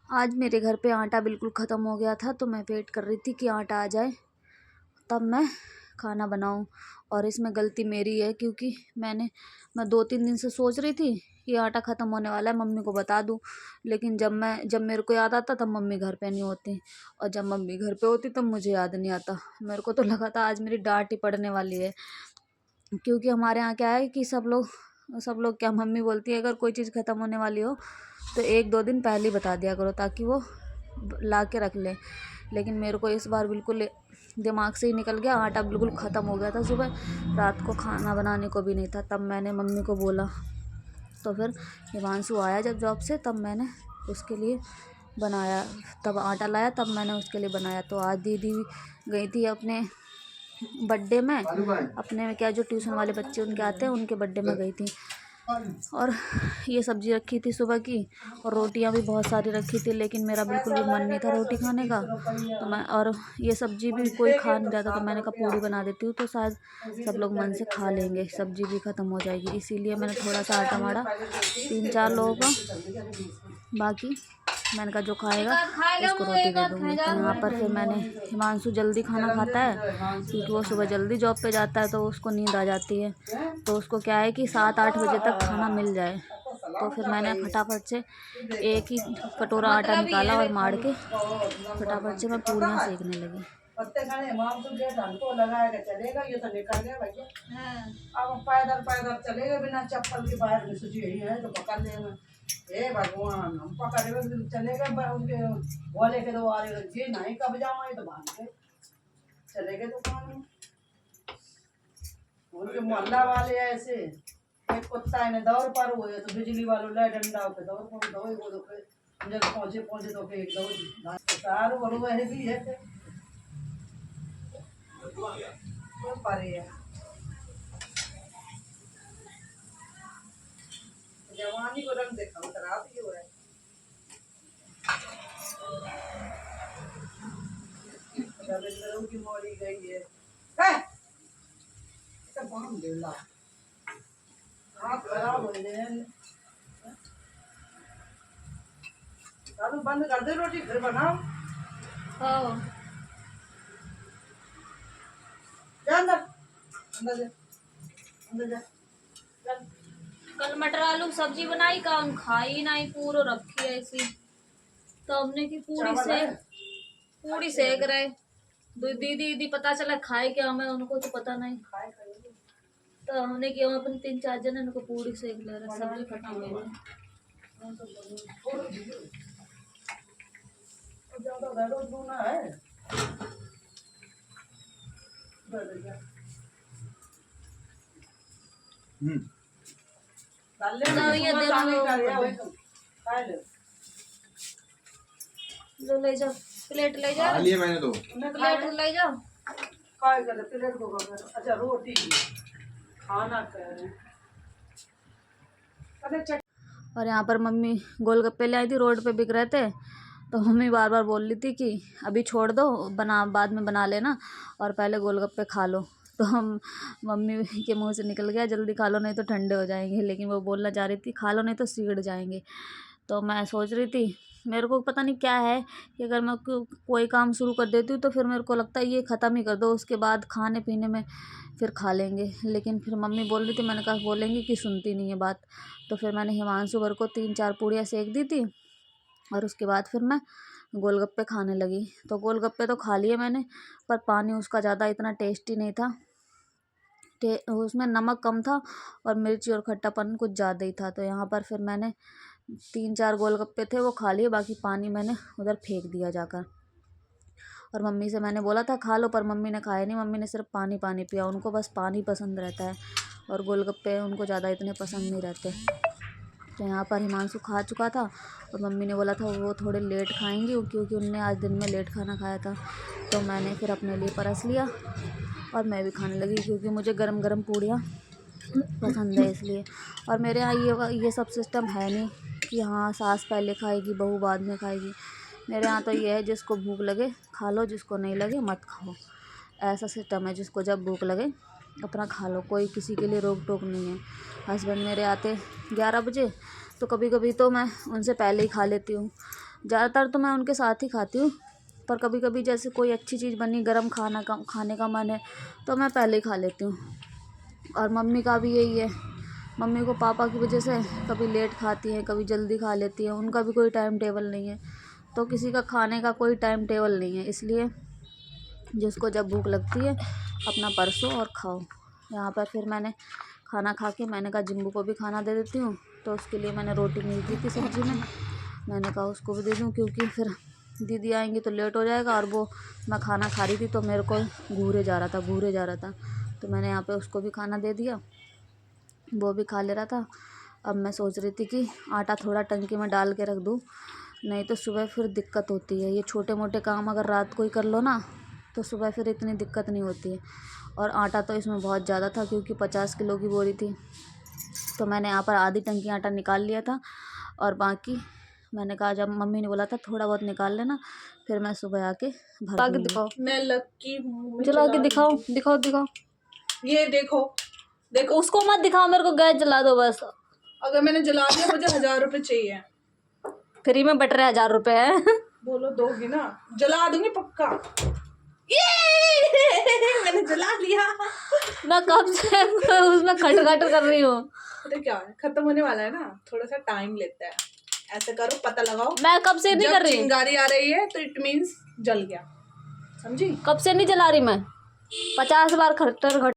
आज मेरे घर पे आटा बिल्कुल ख़त्म हो गया था, तो मैं वेट कर रही थी कि आटा आ जाए तब मैं खाना बनाऊं। और इसमें गलती मेरी है, क्योंकि मैं 2-3 दिन से सोच रही थी कि आटा ख़त्म होने वाला है, मम्मी को बता दूं। लेकिन जब मेरे को याद आता तब मम्मी घर पे नहीं होती, और जब मम्मी घर पे होती तब मुझे याद नहीं आता। मेरे को तो लगा था आज मेरी डांट ही पड़ने वाली है, क्योंकि हमारे यहाँ क्या है कि सब लोग क्या, मम्मी बोलती है अगर कोई चीज़ ख़त्म होने वाली हो तो 1-2 दिन पहले ही बता दिया करो, ताकि वो ला के रख लें। लेकिन मेरे को इस बार बिल्कुल दिमाग से ही निकल गया, आटा बिल्कुल ख़त्म हो गया था। सुबह रात को खाना बनाने को भी नहीं था, तब मैंने मम्मी को बोला। तो फिर हिमांशु आया जब जॉब से, तब मैंने उसके लिए बनाया, तब आटा लाया, तब मैंने उसके लिए बनाया। तो आज दीदी गई थी अपने बर्थडे में, अपने क्या जो ट्यूशन वाले बच्चे उनके आते हैं, उनके बर्थडे में गई थी। और ये सब्ज़ी रखी थी सुबह की, और रोटियां भी बहुत सारी रखी थी, लेकिन मेरा बिल्कुल भी मन नहीं था रोटी खाने का। तो मैं, और ये सब्ज़ी भी कोई खा नहीं रहा था, तो मैंने कहा पूड़ी बना देती हूँ, तो शायद सब लोग मन से खा लेंगे, सब्ज़ी भी ख़त्म हो जाएगी। इसीलिए मैंने थोड़ा सा आटा मारा 3-4 लोगों का। बाकी मैंने कहा जो खाएगा उसको रोटी दे दूँगी। तो यहाँ पर फिर मैंने, हिमांशु जल्दी खाना खाता है क्योंकि वो सुबह जल्दी जॉब पे जाता है, तो उसको नींद आ जाती है। तो उसको क्या है कि 7-8 बजे तक खाना मिल जाए। तो फिर मैंने फटाफट से एक ही कटोरा आटा निकाला और मार के फटाफट से मैं पूड़ियाँ सेकने लगी। पत्ते खाने मांग गेट हमको लगाएगा चलेगा, ये तो निकल गया भैया। अब पैदल पैदल चलेगा बिना चप्पल के, बाहर में सोची यही है तो पकड़ लेना। हे भगवान, हम पकड़ेगा चलेगा, उनके बोले के दो आ रहे जी नहीं, कब जाऊँ तो भाग के चलेगा दुकान। उनके मोहल्ला वाले ऐसे, एक कुत्ता है दौड़ पर हुए तो बिजली वालों ले डंडा पे दौड़ पर दौड़ वो तो जब पहुंचे तो एक दौड़ सारू वालों वह भी है तो परे है। जवानी को रंग देखा खराब ही हो रहा है। रविंद्र की मोड़ी गई है, हाथ खराब हो जाए। बंद कर दे, रोटी फिर बनाओ। जा अंदर, अंदर जा, अंदर जा। कल मटर आलू की सब्जी बनाई का, हम खाई नहीं, पूरो रखी है ऐसी। तो हमने की पूरी सेक रहे दीदी पता चला खाए क्या, हमें उनको तो पता नहीं। तो हमने की, हम अपने 3-4 जने उनको पूरी सेक ले रहे, सब्जी खत्म हो गई। ले जाओ प्लेट, ले जाओ लिए मैंने तो प्लेट ले जाओ। काय कर प्लेट को अच्छा रोटी खाना कर रहे। और यहाँ पर मम्मी गोलगप्पे ले आई थी, रोड पे बिक रहे थे। तो मम्मी बार बार बोल रही थी कि अभी छोड़ दो, बाद में बना लेना, और पहले गोलगप्पे खा लो। तो हम, मम्मी के मुंह से निकल गया जल्दी खा लो नहीं तो ठंडे हो जाएंगे, लेकिन वो बोलना चाह रही थी खा लो नहीं तो सिगड़ जाएंगे। तो मैं सोच रही थी, मेरे को पता नहीं क्या है कि अगर मैं कोई काम शुरू कर देती हूँ तो फिर मेरे को लगता है ये ख़त्म ही कर दो, उसके बाद खाने पीने में फिर खा लेंगे। लेकिन फिर मम्मी बोल रही थी, मैंने कहा बोलेंगी कि सुनती नहीं है बात। तो फिर मैंने हिमांशु भर को 3-4 पूड़ियाँ सेक दी थी, और उसके बाद फिर मैं गोलगप्पे खाने लगी। तो गोलगप्पे तो खा लिए मैंने, पर पानी उसका ज़्यादा इतना टेस्टी नहीं था, उसमें नमक कम था और मिर्ची और खट्टापन कुछ ज़्यादा ही था। तो यहाँ पर फिर मैंने 3-4 गोलगप्पे थे वो खा लिए, बाकी पानी मैंने उधर फेंक दिया जाकर। और मम्मी से मैंने बोला था खा लो, पर मम्मी ने खाया नहीं, मम्मी ने सिर्फ पानी पानी पिया। उनको बस पानी पसंद रहता है, और गोलगप्पे उनको ज़्यादा इतने पसंद नहीं रहते। तो यहाँ पर हिमांशु खा चुका था, और मम्मी ने बोला था वो थोड़े लेट खाएंगी, क्योंकि उनने आज दिन में लेट खाना खाया था। तो मैंने फिर अपने लिए परस लिया और मैं भी खाने लगी, क्योंकि मुझे गरम गरम पूड़ियाँ पसंद है इसलिए। और मेरे यहाँ ये सब सिस्टम है नहीं कि हाँ सास पहले खाएगी बहू बाद में खाएगी। मेरे यहाँ तो ये है, जिसको भूख लगे खा लो, जिसको नहीं लगे मत खाओ, ऐसा सिस्टम है। जिसको जब भूख लगे अपना खा लो, कोई किसी के लिए रोक टोक नहीं है। हस्बैंड मेरे आते 11 बजे, तो कभी कभी तो मैं उनसे पहले ही खा लेती हूँ। ज़्यादातर तो मैं उनके साथ ही खाती हूँ, पर कभी कभी जैसे कोई अच्छी चीज़ बनी, गरम खाने का मन है तो मैं पहले ही खा लेती हूँ। और मम्मी का भी यही है, मम्मी को पापा की वजह से कभी लेट खाती हैं, कभी जल्दी खा लेती हैं, उनका भी कोई टाइम टेबल नहीं है। तो किसी का खाने का कोई टाइम टेबल नहीं है, इसलिए जिसको जब भूख लगती है अपना परसो और खाओ। यहाँ पर फिर मैंने खाना खा के मैंने कहा जिम्बू को भी खाना दे देती हूँ, तो उसके लिए मैंने रोटी नहीं दी थी सब्जी में, मैंने कहा उसको भी दे दूँ क्योंकि फिर दीदी आएंगी तो लेट हो जाएगा। और वो मैं खाना खा रही थी तो मेरे को घूरे जा रहा था, तो मैंने यहाँ पे उसको भी खाना दे दिया, वो भी खा ले रहा था। अब मैं सोच रही थी कि आटा थोड़ा टंकी में डाल के रख दूँ, नहीं तो सुबह फिर दिक्कत होती है। ये छोटे मोटे काम अगर रात को ही कर लो ना तो सुबह फिर इतनी दिक्कत नहीं होती है। और आटा तो इसमें बहुत ज़्यादा था क्योंकि 50 किलो की बोरी थी, तो मैंने यहाँ पर आधी टंकी आटा निकाल लिया था। और बाकी मैंने कहा, जब मम्मी ने बोला था थोड़ा बहुत निकाल लेना, फिर मैं सुबह आके भर दूँगी। दिखाओ, मैं लकी हूँ, जला के दिखाओ दिखाओ दिखाओ। ये देखो देखो, उसको मत दिखाओ, मेरे को गैस जला दो बस। अगर मैंने जला दिया मुझे 1000 रुपये चाहिए। फ्री में बट रहे 1000 रुपये है। बोलो दोगी ना, जला दूंगी पक्का। ये मैंने जला लिया। मैं कब से उसमें खट कर रही हूँ। तो क्या है, खत्म होने वाला है ना, थोड़ा सा टाइम लेता है। ऐसे करो, पता लगाओ। मैं कब से नहीं कर रही, चिंगारी आ रही है तो इट मीन्स जल गया, समझी? कब से नहीं जला रही मैं, 50 बार खट्टर